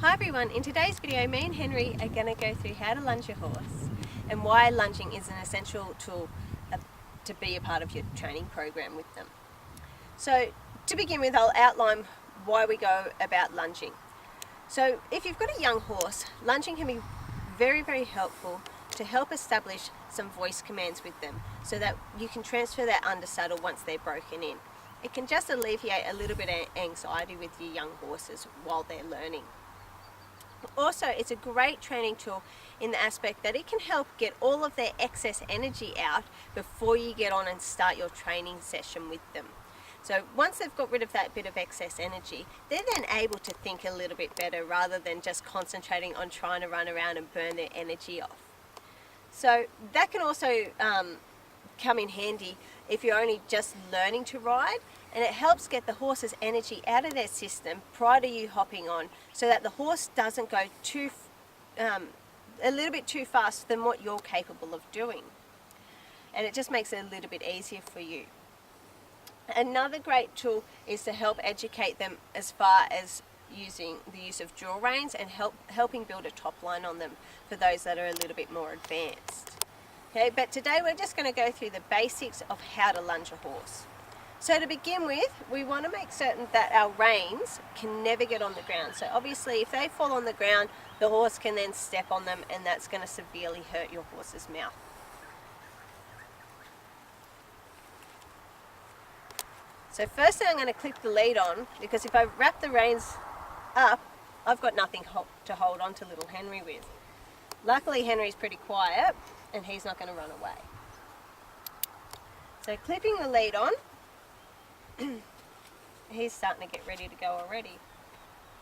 Hi everyone, in today's video me and Henry are going to go through how to lunge your horse and why lunging is an essential tool to be a part of your training program with them. So to begin with, I'll outline why we go about lunging. So if you've got a young horse, lunging can be very helpful to help establish some voice commands with them so that you can transfer that undersaddle once they're broken in. It can just alleviate a little bit of anxiety with your young horses while they're learning. Also, it's a great training tool in the aspect that it can help get all of their excess energy out before you get on and start your training session with them. So once they've got rid of that bit of excess energy, they're then able to think a little bit better rather than just concentrating on trying to run around and burn their energy off. So that can also come in handy if you're only just learning to ride, and it helps get the horse's energy out of their system prior to you hopping on so that the horse doesn't go a little bit too fast than what you're capable of doing. And it just makes it a little bit easier for you. Another great tool is to help educate them as far as using the use of jaw reins and helping build a top line on them for those that are a little bit more advanced. Okay, but today we're just going to go through the basics of how to lunge a horse. So to begin with, we want to make certain that our reins can never get on the ground. So obviously if they fall on the ground, the horse can then step on them and that's going to severely hurt your horse's mouth. So first thing I'm going to clip the lead on, because if I wrap the reins up, I've got nothing to hold on to little Henry with. Luckily Henry's pretty quiet and he's not going to run away. So clipping the lead on, he's starting to get ready to go already.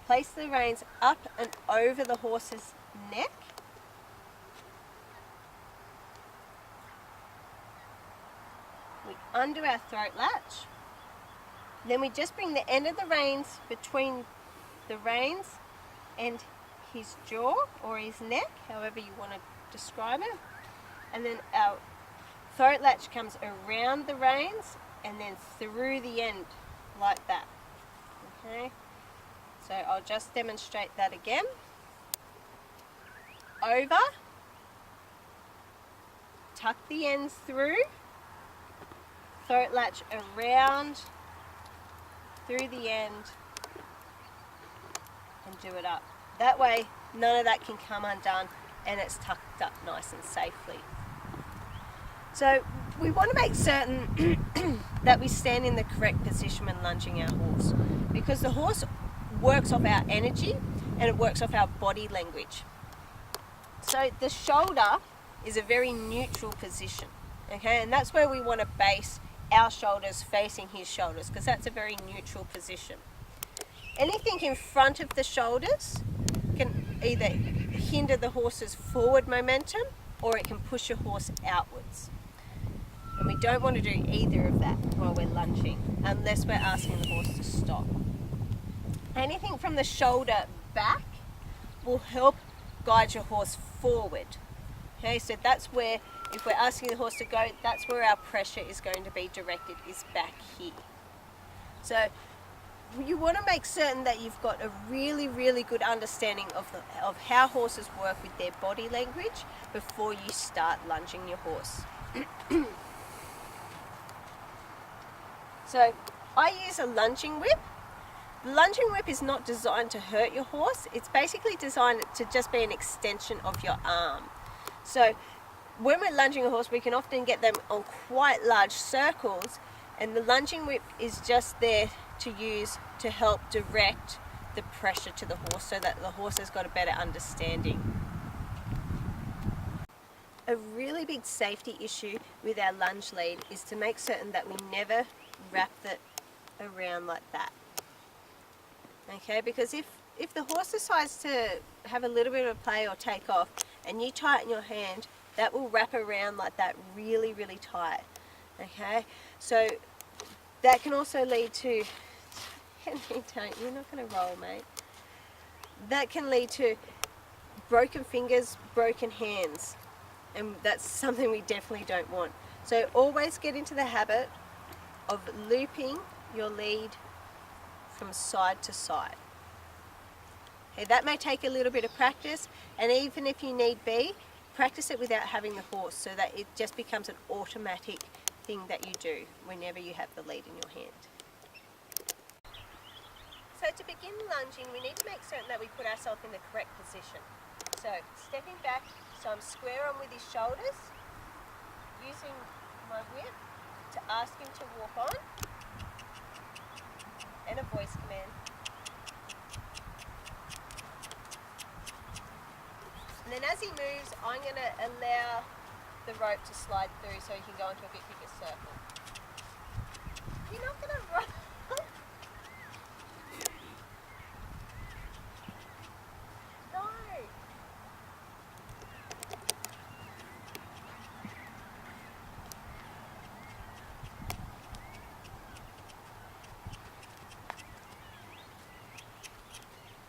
Place the reins up and over the horse's neck. We undo our throat latch. Then we just bring the end of the reins between the reins and his jaw or his neck, however you want to describe it. And then our throat latch comes around the reins and then through the end like that. Okay, so I'll just demonstrate that again. Over, tuck the ends through, throat latch around, through the end, and do it up. That way none of that can come undone and it's tucked up nice and safely. So we want to make certain that we stand in the correct position when lunging our horse, because the horse works off our energy and it works off our body language. So the shoulder is a very neutral position, okay, and that's where we want to base our shoulders facing his shoulders, because that's a very neutral position. Anything in front of the shoulders can either hinder the horse's forward momentum or it can push your horse outwards. And we don't want to do either of that while we're lunging, unless we're asking the horse to stop. Anything from the shoulder back will help guide your horse forward. Okay, so that's where, if we're asking the horse to go, that's where our pressure is going to be directed, is back here. So you want to make certain that you've got a really good understanding of how horses work with their body language before you start lunging your horse. So I use a lunging whip. The lunging whip is not designed to hurt your horse. It's basically designed to just be an extension of your arm. So when we're lunging a horse, we can often get them on quite large circles, and the lunging whip is just there to use to help direct the pressure to the horse so that the horse has got a better understanding. A really big safety issue with our lunge lead is to make certain that we never wrap it around like that. Okay, because if the horse decides to have a little bit of a play or take off and you tighten your hand, that will wrap around like that really tight. Okay, so that can also lead to, you're not going to roll, mate. That can lead to broken fingers, broken hands, and that's something we definitely don't want. So always get into the habit of looping your lead from side to side. Okay, that may take a little bit of practice, and even if you need be, practice it without having the horse so that it just becomes an automatic thing that you do whenever you have the lead in your hand. So to begin lunging, we need to make certain that we put ourselves in the correct position. So stepping back, so I'm square on with his shoulders, using my whip to ask him to walk on, and a voice command. And then as he moves, I'm going to allow the rope to slide through so he can go into a bit bigger circle. You're not going to run. No.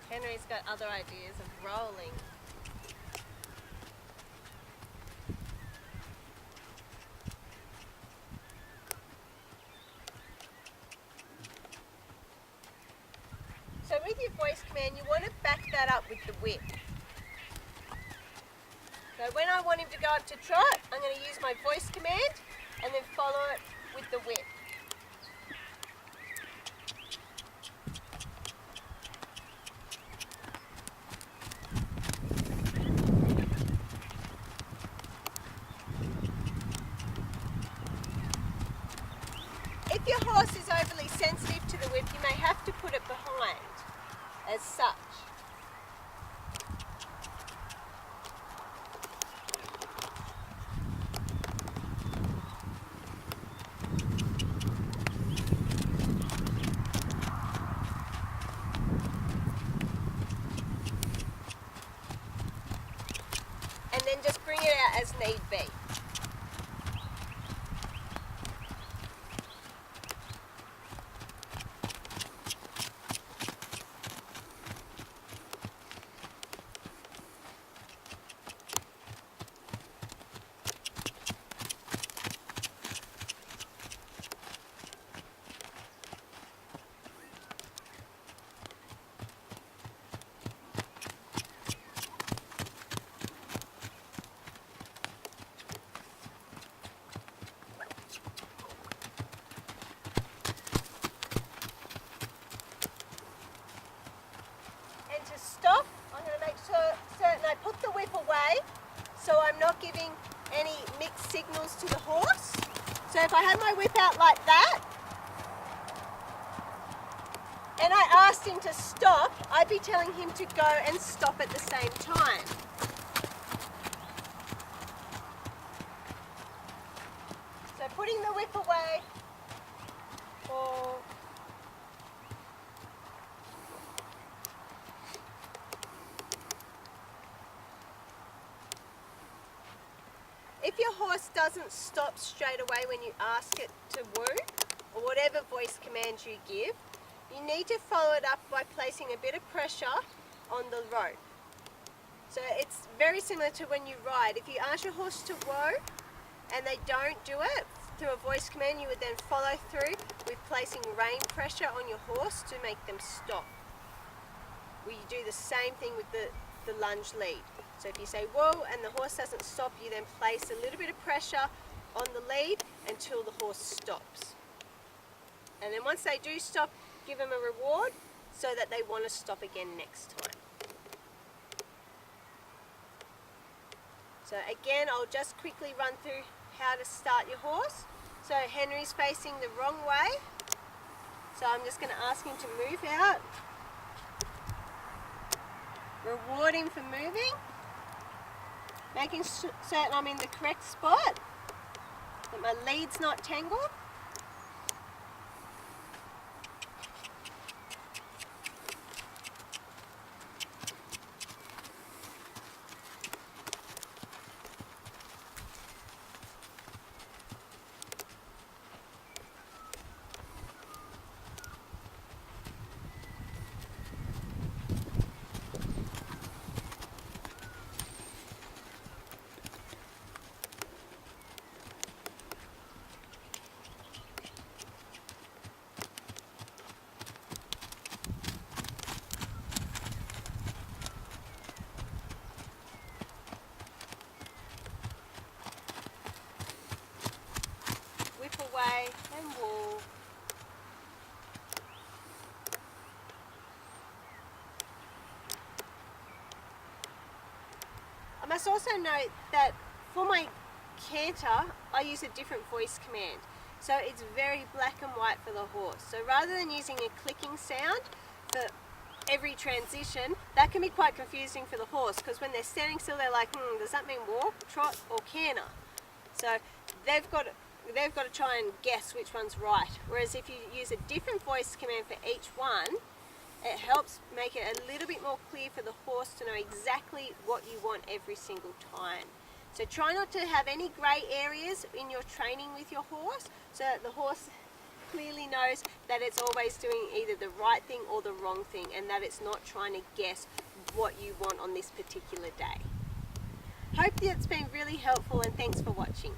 Henry's got other ideas of rolling. So with your voice command, you want to back that up with the whip. So when I want him to go up to trot, I'm going to use my voice command and then follow it with the whip. If your horse is overly sensitive to the whip, you may have to put it behind as such. And then just bring it out as need be. Stop. I'm going to make certain I put the whip away so I'm not giving any mixed signals to the horse. So if I had my whip out like that and I asked him to stop, I'd be telling him to go and stop at the same time. So putting the whip away, or if your horse doesn't stop straight away when you ask it to woo, or whatever voice command you give, you need to follow it up by placing a bit of pressure on the rope. So it's very similar to when you ride. If you ask your horse to woo and they don't do it, through a voice command you would then follow through with placing rein pressure on your horse to make them stop. We do the same thing with the lunge lead. So if you say whoa and the horse doesn't stop, you then place a little bit of pressure on the lead until the horse stops. And then once they do stop, give them a reward so that they want to stop again next time. So again, I'll just quickly run through how to start your horse. So Henry's facing the wrong way. So I'm just going to ask him to move out. Reward him for moving. Making certain I'm in the correct spot, that my lead's not tangled. must also note that for my canter, I use a different voice command. So it's very black and white for the horse. So rather than using a clicking sound for every transition, that can be quite confusing for the horse, because when they're standing still, they're like, does that mean walk, trot, or canter? So they've got to try and guess which one's right. Whereas if you use a different voice command for each one, it helps make it a little bit more clear for the horse to know exactly what you want every single time. So try not to have any grey areas in your training with your horse, so that the horse clearly knows that it's always doing either the right thing or the wrong thing, and that it's not trying to guess what you want on this particular day. Hope that's been really helpful, and thanks for watching.